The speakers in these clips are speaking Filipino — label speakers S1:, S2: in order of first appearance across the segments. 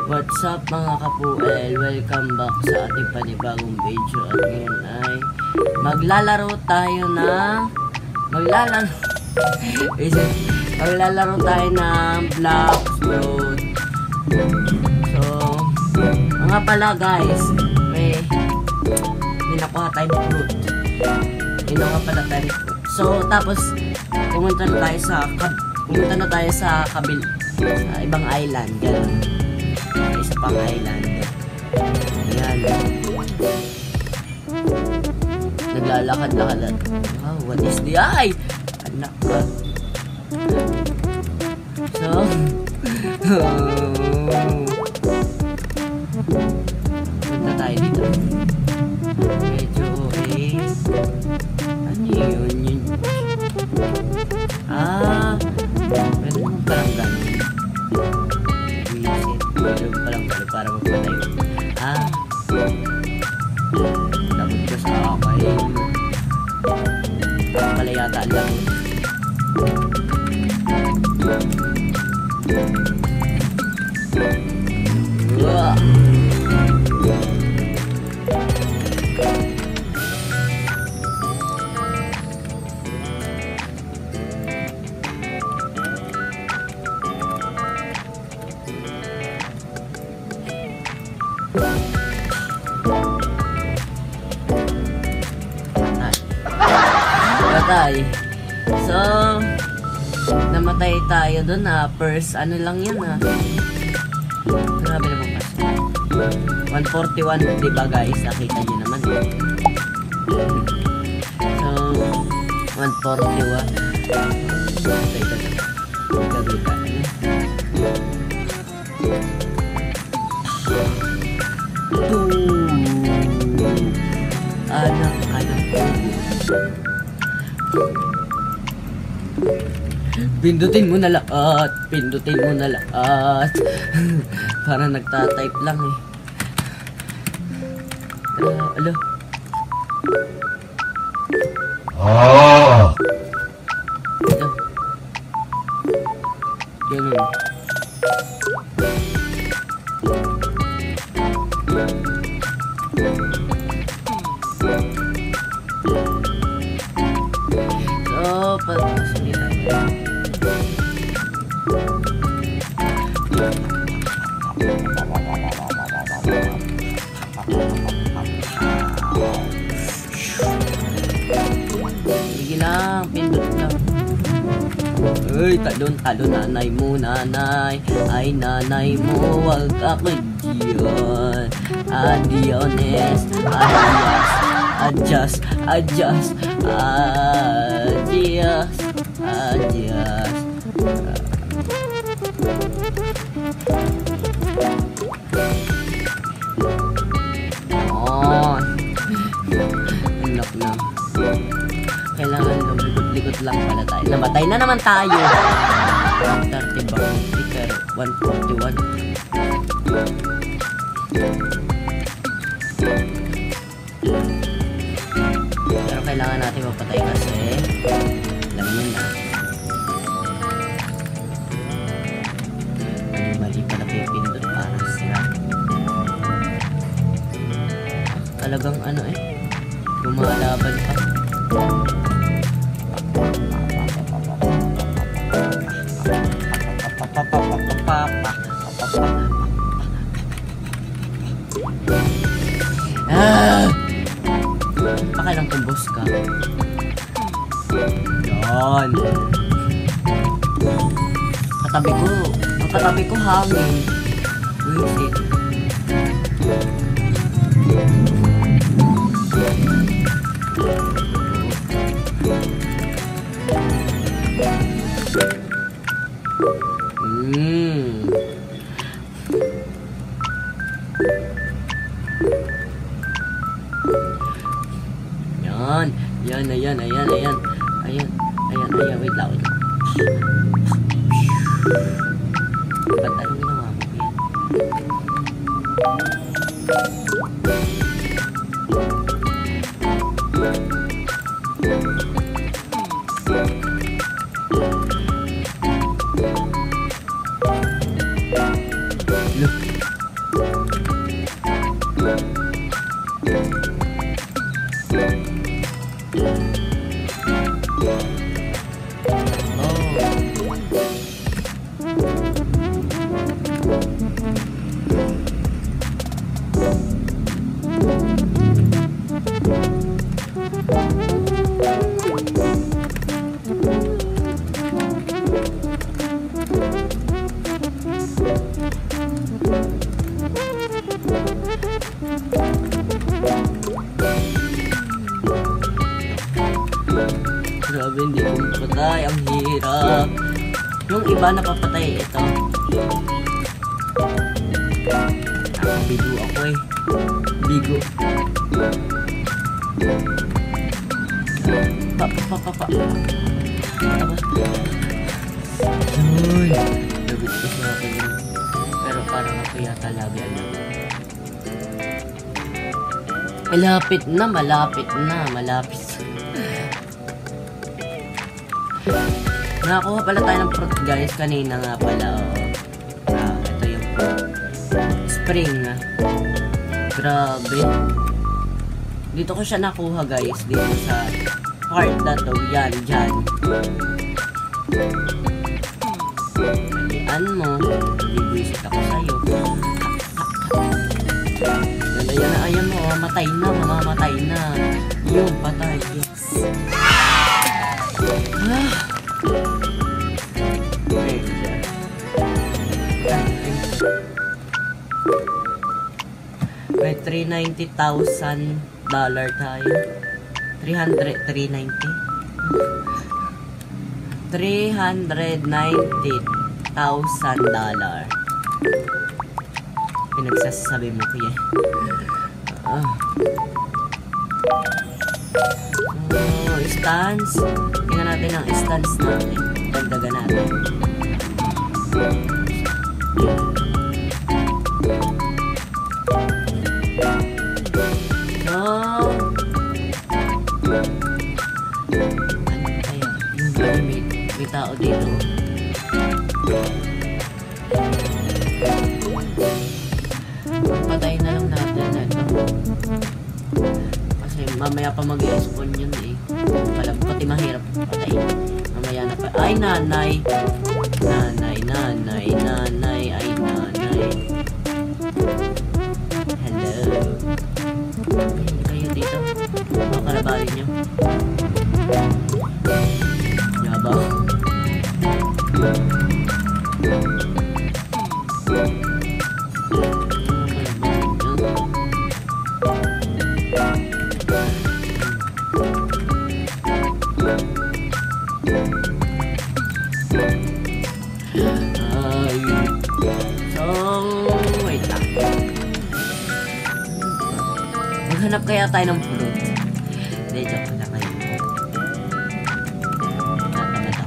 S1: What's up mga kapuel? Welcome back sa ating panibagong video. At ngayon ay maglalaro tayo ng Blox Fruit. So, mga pala guys, may nakuha tayong fruit. Nakuha pala tayong fruit. So, tapos pumunta na tayo sa ibang island. Ganun. Isa pang island. Ayan. Naglalakad-lakad. Wow, what is the eye? Anak ka. So, punta tayo dito. Medyo ano yun? Pwede mo parang gano'n. Pwede mo parang gano'n para magpatay. Labot ka sa akin. Pala yata ang labot. Patay. So, namatay tayo dun first ano lang yan grabe naman kasi 141 diba guys, nakita nyo naman. So 141 anak pindutin mo na lahat. Para nagtatype lang alo. Ito. Ganun. So, sige tayo. Sige lang, pindot lang. Uy, talon nanay mo, nanay. Ay, nanay mo, wag ako diyan. Adiones, adios. Anak na. Kailangan likot lang pala tayo. Namatay na naman tayo. 30 ba? 141. Pero kailangan natin mapatay kasi alam nyo na. Mali pala pipindot para sira. Talagang lumalaban pa. Pakilang tumbos ka. Yan. Katabi ko hangin. Buisit. Ayan, wait lang. Ba't anong ginawa mo? Grabe, hindi ko mapatay. Ang hirap. Yung iba napapatay. Ito. Nakabigo ako eh. Bigo. Pa. Uy. Lagot ko sa akin. Pero parang ako yata lagi alam. Malapit na. Nakakuha pala tayo ng fruit guys. Kanina nga pala. Ito yung spring. Grabe. Dito ko siya nakuha guys. Dito sa part na to. Yan, dyan. Halian mo. Bibwisit ako sa'yo. Ganda yan na ayan mo. Mamamatay na. Yun, patay. Yes. May $390,000 tayo. 390. $390,000. Pinagsasabi mo ko yan. Stance. Tingnan natin ang stance natin. Dagdagan natin. May tao dito. Patayin na lang natin ito. Kasi mamaya pa mag-i-spawn yun eh. Pati mahirap patayin. Mamaya na pa. Ay nanay. Ay nanay. Hello. Hindi kayo dito. Mga karabalin nyo. Yaba. Wait lang. Maghanap kaya tayo ng fruit. Hindi, joke na kayo. Natamat ako.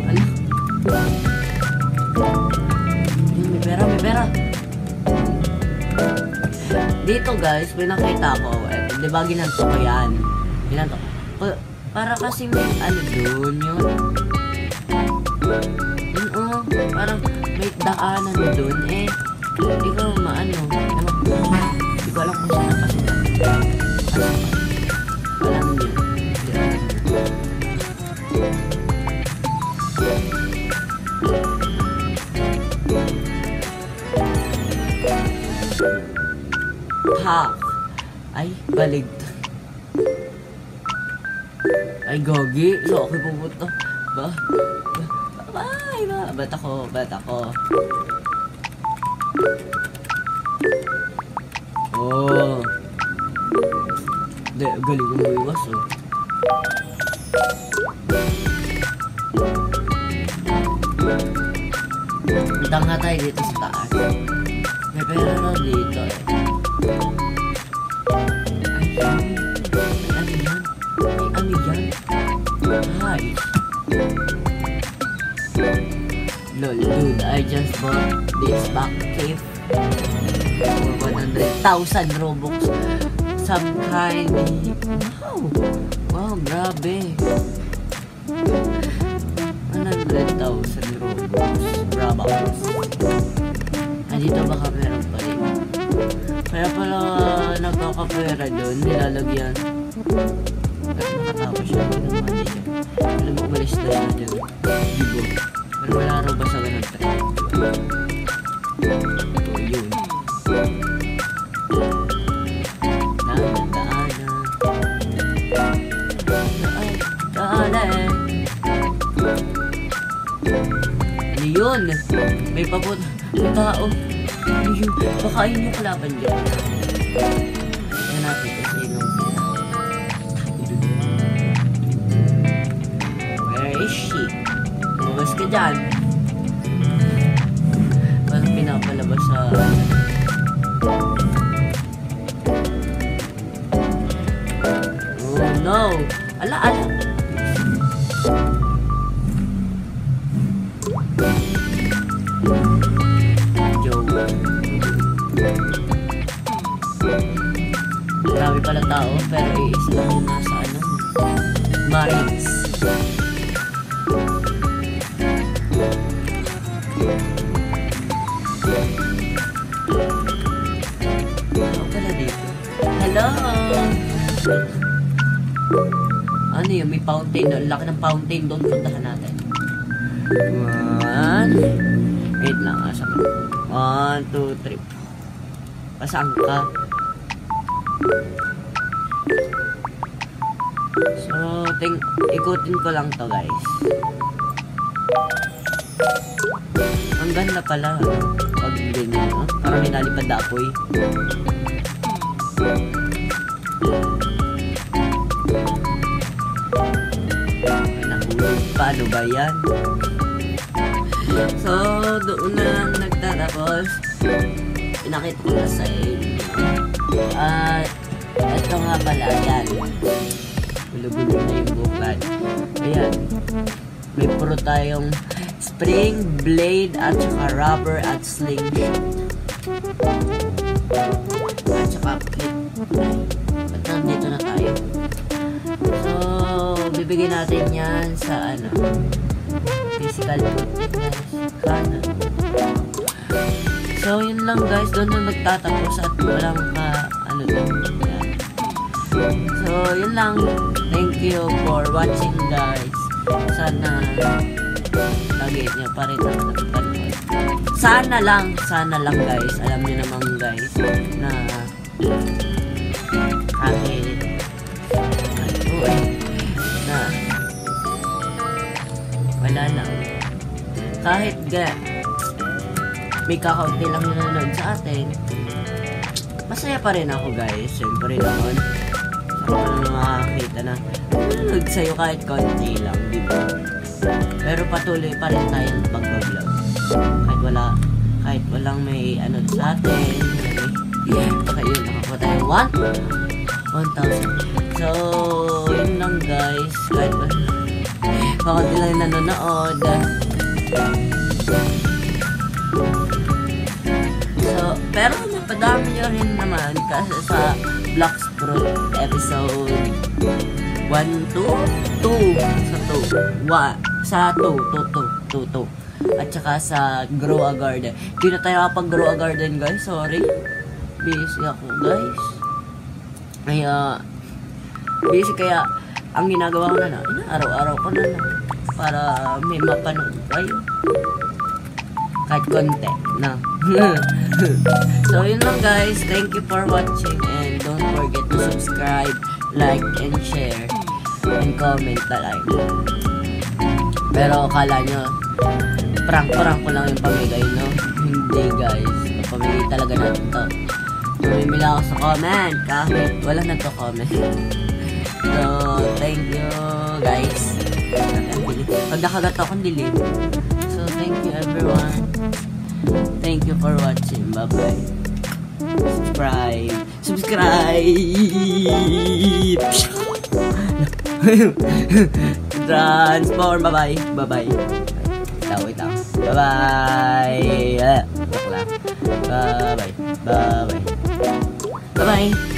S1: Ano? May pera. Dito guys, may nakita ko. Di ba ginanto ko yan? Ginanto ko. Para kasi may ano dun yun. Parang may daanan dun eh. Hindi ko maano. Hindi ko alam kung saan napasukan. Alam niyo. Ha! Ay, balig. Ay, gogi. So, okay pupunta. Ba't ako? Oh. Galing mo iwas, oh. Bitang nga tayo dito sa taas. May pera na dito, eh. Ano yan? Hi. Lol, dude, I just bought this back cave for 100,000 Robux. Some kind. Wow, grabe. 100,000 Robux. Dito baka meron pa rin. Kaya pala nagkakapera doon, nilalagyan. Pero nakatawa siya. Alam mo, umalis na siya dyan. Dibo. Pero wala raw ba sa ganun trend? So, yun. Daanan. Ano yun? May papot. May tao. Ano yun? Baka yun yung kalaban dyan. Yan natin kasi nung dyan. Parang pinapalabas sa... Oh no! Ala! Marami pala tao, pero iisa lang yung nasa ano, Marines. Ano pala dito? Hello! Ano yun? May fountain doon. Laki ng fountain doon. Puntahan natin. Wait lang. Asa ka? 1, 2, 3. Pasaan ka? So, ikutin ko lang to, guys. Ang ganda pala. Pag ganyan, no? Parang may nalipad na apoy. Paano ba yan? So, doon na lang nagtatapos. Pinakita ko na sa inyo. At, ito nga pala, yan. Gulo-gulo na yung bukad. Ayan. May puro tayong spring, blade, at saka rubber, at slingshot. At saka plate. Ba't nandito na tayo? So, bibigyan natin yan sa ano, physical fitness kanan. So, yun lang guys, doon na magtatapos at walang ano doon. So, yun lang. Thank you for watching guys. Sana lagi nyo pa rin ang nagpanood. Sana lang guys. Alam nyo naman guys na kahit na wala lang. Kahit may kakaunti lang nanonood sa atin, masaya pa rin ako guys. Siyempre naman, saka ko na makakita na nanonood sa'yo kahit konti lang, di ba? Pero patuloy pa rin tayong pag-vlog. Kahit walang may ano sa atin. Baka yun, nakakuha tayo 1,000. So, yun lang guys. Kahit kakunti lang yung nanonood. Pero napadami nyo rin naman kasi sa Bloxfruit episode 1, 2, 2 sa 2 at saka sa Grow a Garden. Hindi na tayo kapag-grow a garden guys, sorry, busy ako guys. Busy kaya ang ginagawa ko na araw-araw ko na para may mapanood kayo kahit konti na. So yun lang guys, thank you for watching and don't forget to subscribe, like and share and comment na like. Pero akala nyo prank ko lang yung pamigay, no? Hindi guys, pamigay talaga natin to. Mamimila ako sa comment kahit wala nagko-comment. So thank you guys. Pag nakagat akong dilim. So thank you everyone. Thank you for watching. Bye-bye. Subscribe. Transform. Bye-bye. Bye-bye. Wait lang. Bye-bye. Joke lang. Bye-bye. Bye-bye. Bye-bye.